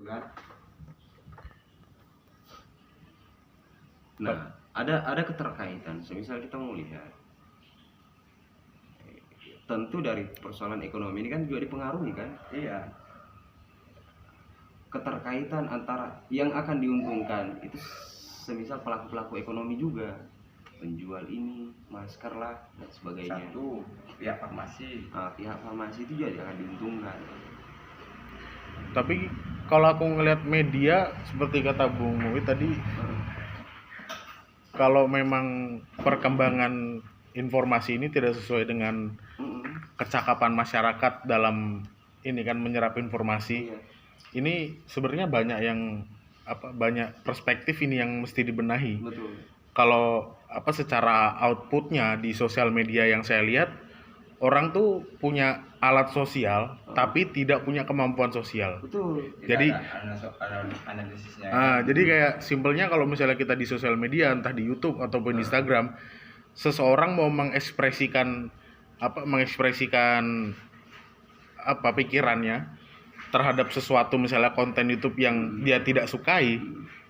kan. Nah, ada keterkaitan. Semisal kita mau lihat, tentu dari persoalan ekonomi ini kan juga dipengaruhi kan. Iya. Keterkaitan antara yang akan diuntungkan itu semisal pelaku-pelaku ekonomi juga, penjual ini masker lah dan sebagainya. Satu, pihak farmasi. Nah, pihak farmasi itu juga akan diuntungkan. Tapi kalau aku ngelihat media seperti kata Bung Muwi tadi, kalau memang perkembangan informasi ini tidak sesuai dengan kecakapan masyarakat dalam ini kan menyerap informasi. Iya. Ini sebenarnya banyak perspektif ini yang mesti dibenahi. Betul. Kalau secara outputnya di sosial media yang saya lihat, orang tuh punya alat sosial tapi tidak punya kemampuan sosial. Betul. Jadi ada analisisnya. jadi kayak simpelnya kalau misalnya kita di sosial media entah di YouTube ataupun di Instagram, seseorang mau mengekspresikan pikirannya terhadap sesuatu, misalnya konten YouTube yang dia tidak sukai,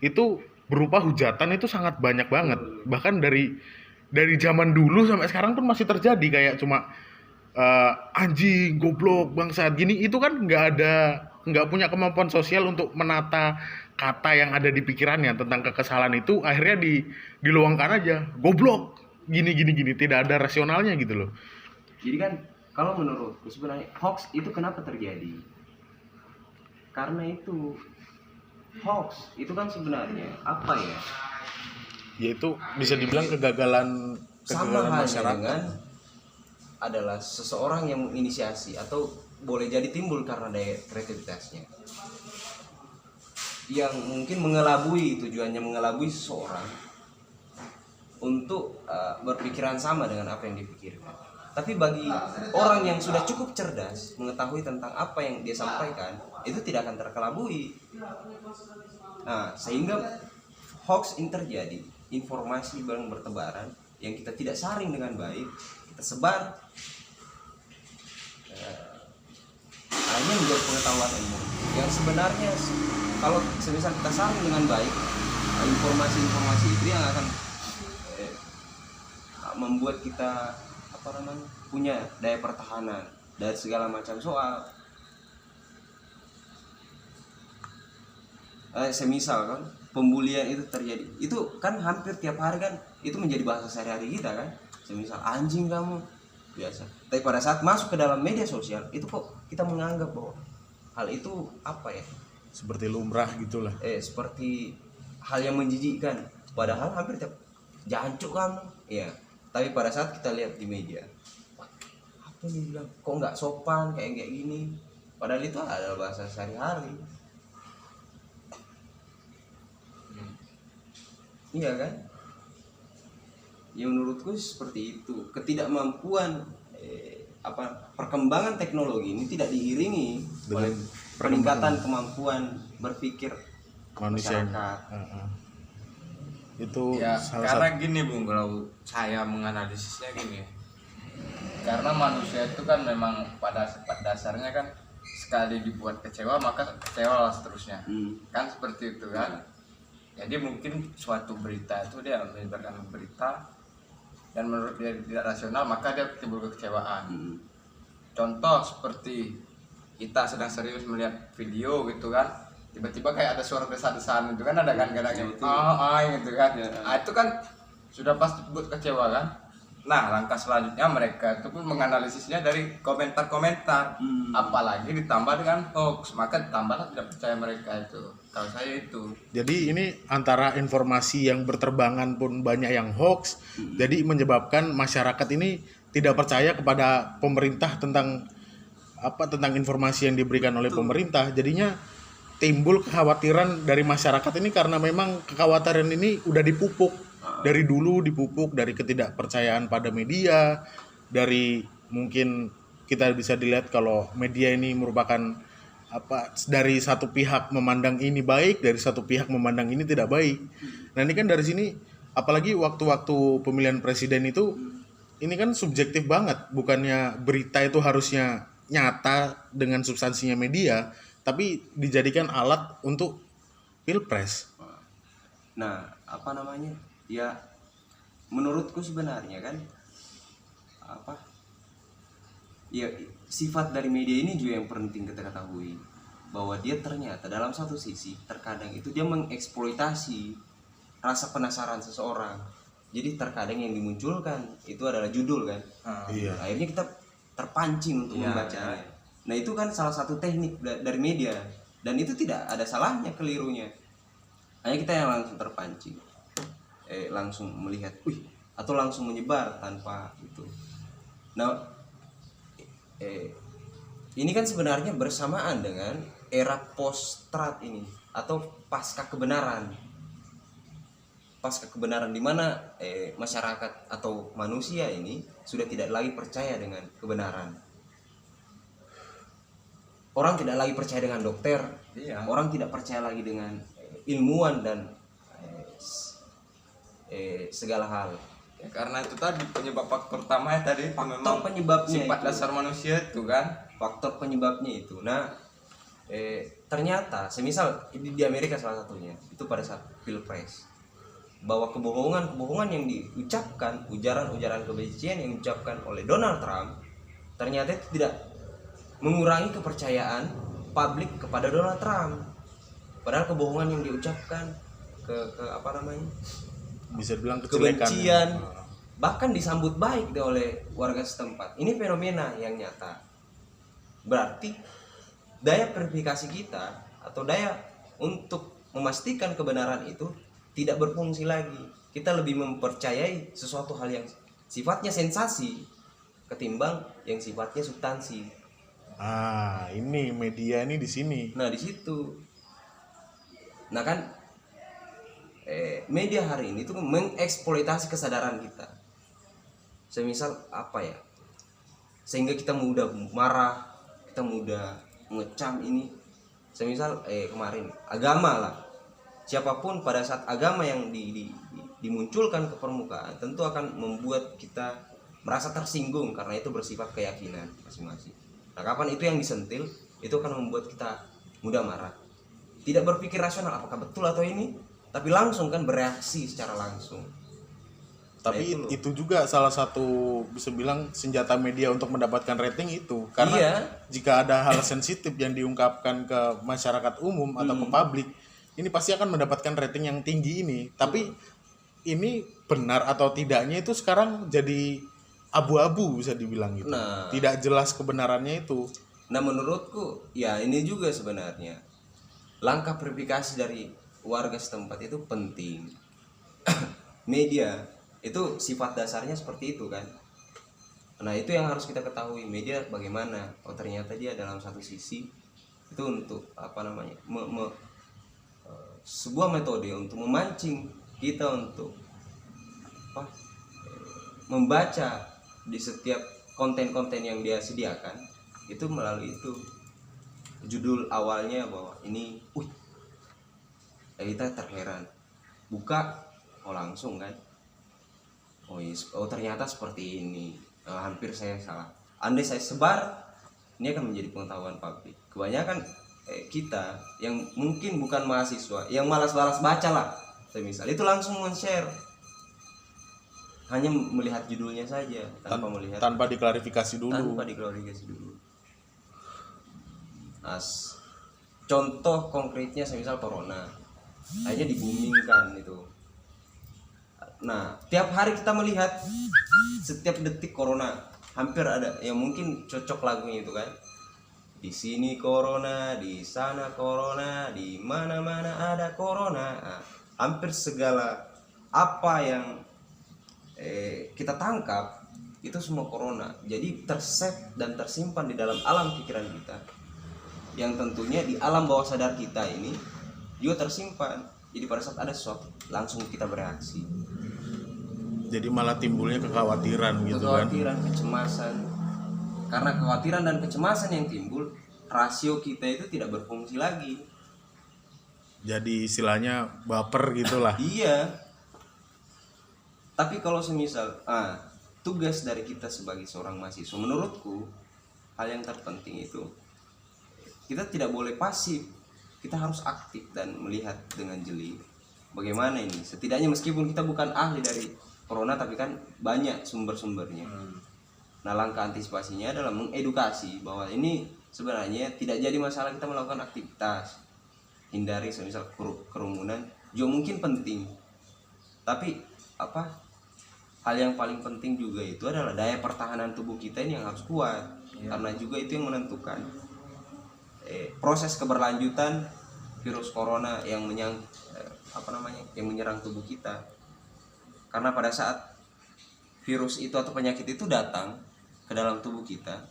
itu berupa hujatan itu sangat banyak banget. Bahkan dari zaman dulu sampai sekarang pun masih terjadi, kayak cuma anjing, goblok, bangsat gini, itu kan nggak punya kemampuan sosial untuk menata kata yang ada di pikirannya tentang kekesalan itu, akhirnya diluangkan aja, goblok, gini, tidak ada rasionalnya gitu loh. Jadi kan kalau menurutku sebenarnya hoax itu kenapa terjadi? Karena itu hoax itu kan sebenarnya apa ya? Yaitu bisa dibilang kegagalan Sama halnya masyarakat. dengan adalah seseorang yang menginisiasi atau boleh jadi timbul karena daya kreativitasnya, yang mungkin tujuannya mengelabui seseorang untuk berpikiran sama dengan apa yang dipikirkan. Tapi bagi orang yang sudah cukup cerdas mengetahui tentang apa yang dia sampaikan, itu tidak akan terkelabui. Nah, sehingga hoax ini terjadi, informasi yang bertebaran yang kita tidak saring dengan baik, kita sebar, hanya menjadi pengetahuan umum. Yang sebenarnya kalau semisal kita saring dengan baik, informasi-informasi itu yang akan membuat kita punya daya pertahanan dari segala macam soal. Semisal kan pembulian itu terjadi, itu kan hampir tiap hari kan itu menjadi bahasa sehari-hari kita kan. Semisal anjing kamu, biasa. Tapi pada saat masuk ke dalam media sosial itu kok kita menganggap bahwa hal itu Seperti lumrah gitulah. Seperti hal yang menjijikkan. Padahal hampir tiap jancuk kamu, ya. Tapi pada saat kita lihat di media, apa yang bilang kok nggak sopan kayak gini, padahal itu adalah bahasa sehari-hari. Iya kan? Ya menurutku seperti itu. Ketidakmampuan perkembangan teknologi ini tidak diiringi oleh peningkatan kemampuan berpikir manusia. masyarakat. Itu Ya, karena gini Bung, kalau saya menganalisisnya gini. Karena manusia itu kan memang pada dasarnya kan sekali dibuat kecewa maka kecewa lah seterusnya. Kan seperti itu kan. Jadi mungkin suatu berita itu dia menyebarkan berita dan menurut dia tidak rasional maka dia timbul kekecewaan. Contoh seperti kita sedang serius melihat video gitu kan, tiba-tiba kayak ada suara desa-desaan itu kan, ada kan kadang-kadang gitu kan. Nah, itu kan sudah pasti buat kecewa kan. Nah, langkah selanjutnya mereka itu pun menganalisisnya dari komentar-komentar, apalagi ditambah dengan hoax, maka ditambahlah tidak percaya mereka itu. Kalau saya itu. Jadi ini antara informasi yang berterbangan pun banyak yang hoax, jadi menyebabkan masyarakat ini tidak percaya kepada pemerintah tentang informasi yang diberikan oleh pemerintah. Jadinya timbul kekhawatiran dari masyarakat ini karena memang kekhawatiran ini udah dipupuk dari dulu, dari ketidakpercayaan pada media, dari mungkin kita bisa dilihat kalau media ini merupakan dari satu pihak memandang ini baik, dari satu pihak memandang ini tidak baik. Nah, ini kan dari sini apalagi waktu-waktu pemilihan presiden itu ini kan subjektif banget, bukannya berita itu harusnya nyata dengan substansinya media, tapi dijadikan alat untuk pilpres. Nah, apa namanya? Ya, menurutku sebenarnya kan apa? Ya, sifat dari media ini juga yang penting kita ketahui, bahwa dia ternyata dalam satu sisi terkadang itu dia mengeksploitasi rasa penasaran seseorang. Jadi terkadang yang dimunculkan itu adalah judul kan. Iya. Akhirnya kita terpancing untuk Iya, membacanya. Nah, itu kan salah satu teknik dari media, dan itu tidak ada salahnya kelirunya. Hanya kita yang langsung terpancing, langsung melihat, atau langsung menyebar tanpa itu. Nah, ini kan sebenarnya bersamaan dengan era post-truth ini atau pasca kebenaran di mana masyarakat atau manusia ini sudah tidak lagi percaya dengan kebenaran. Orang tidak lagi percaya dengan dokter, Iya. orang tidak percaya lagi dengan ilmuwan dan segala hal. Ya, karena itu tadi penyebab faktor pertama tadi itu memang penyebabnya sifat itu. dasar manusia itu kan. Faktor penyebabnya itu. Nah, ternyata semisal di Amerika salah satunya itu pada saat pilpres, bahwa kebohongan yang diucapkan, ujaran kebencian yang diucapkan oleh Donald Trump ternyata itu tidak mengurangi kepercayaan publik kepada Donald Trump. Padahal kebohongan yang diucapkan ke apa namanya, Bisa dibilang kejelekan. kebencian bahkan disambut baik oleh warga setempat. Ini fenomena yang nyata. Berarti daya verifikasi kita atau daya untuk memastikan kebenaran itu tidak berfungsi lagi. Kita lebih mempercayai sesuatu hal yang sifatnya sensasi ketimbang yang sifatnya substansi. Ini media ini di sini. Nah, di situ. Nah kan, media hari ini tuh mengeksploitasi kesadaran kita. Semisal apa ya? Sehingga kita mudah marah, kita mudah mengecam ini. Semisal kemarin agama lah. Siapapun pada saat agama yang dimunculkan ke permukaan tentu akan membuat kita merasa tersinggung karena itu bersifat keyakinan masing-masing. Nah, kapan itu yang disentil, itu akan membuat kita mudah marah. Tidak berpikir rasional apakah betul atau ini, tapi langsung kan bereaksi secara langsung. Tapi Nah, itu juga salah satu bisa bilang senjata media untuk mendapatkan rating itu. Karena Iya. jika ada hal sensitif yang diungkapkan ke masyarakat umum atau ke publik, ini pasti akan mendapatkan rating yang tinggi ini. Tapi ini benar atau tidaknya itu sekarang jadi abu-abu bisa dibilang gitu. Nah. Tidak jelas kebenarannya itu. Nah, menurutku ya ini juga sebenarnya langkah verifikasi dari warga setempat itu penting. Media itu sifat dasarnya seperti itu kan. Nah, itu yang harus kita ketahui, media bagaimana. Oh, ternyata dia dalam satu sisi itu untuk apa namanya, sebuah metode untuk memancing kita untuk apa, membaca di setiap konten-konten yang dia sediakan itu melalui itu. Judul awalnya bahwa ini kita terheran, buka langsung kan, ternyata seperti ini. Hampir saya salah, andai saya sebar ini akan menjadi pengetahuan publik. Kebanyakan kita yang mungkin bukan mahasiswa, yang malas-malas baca lah semisal, itu langsung men-share, hanya melihat judulnya saja Tanpa diklarifikasi dulu. Contoh konkretnya semisal corona, hanya dibumingkan itu. Nah, tiap hari kita melihat setiap detik corona, hampir ada yang mungkin cocok lagunya itu kan. Di sini corona, di sana corona, di mana-mana ada corona. Nah, hampir segala apa yang kita tangkap itu semua corona. Jadi tersave dan tersimpan di dalam alam pikiran kita, yang tentunya di alam bawah sadar kita ini juga tersimpan. Jadi pada saat ada sesuatu langsung kita bereaksi. Jadi malah timbulnya kekhawatiran gitu kan. Kekhawatiran, kecemasan. Karena kekhawatiran dan kecemasan yang timbul, rasio kita itu tidak berfungsi lagi. Jadi istilahnya baper gitulah. Iya. Tapi kalau semisal tugas dari kita sebagai seorang mahasiswa, menurutku hal yang terpenting itu kita tidak boleh pasif, kita harus aktif dan melihat dengan jeli bagaimana ini. Setidaknya meskipun kita bukan ahli dari corona, tapi kan banyak sumber-sumbernya. Nah, langkah antisipasinya adalah mengedukasi bahwa ini sebenarnya tidak jadi masalah kita melakukan aktivitas, hindari misal kerumunan juga mungkin penting, tapi hal yang paling penting juga itu adalah daya pertahanan tubuh kita ini yang harus kuat, karena juga itu yang menentukan proses keberlanjutan virus corona yang yang menyerang tubuh kita. Karena pada saat virus itu atau penyakit itu datang ke dalam tubuh kita,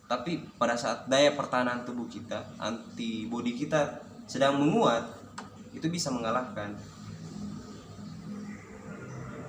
tapi pada saat daya pertahanan tubuh kita, antibodi kita sedang menguat, itu bisa mengalahkan.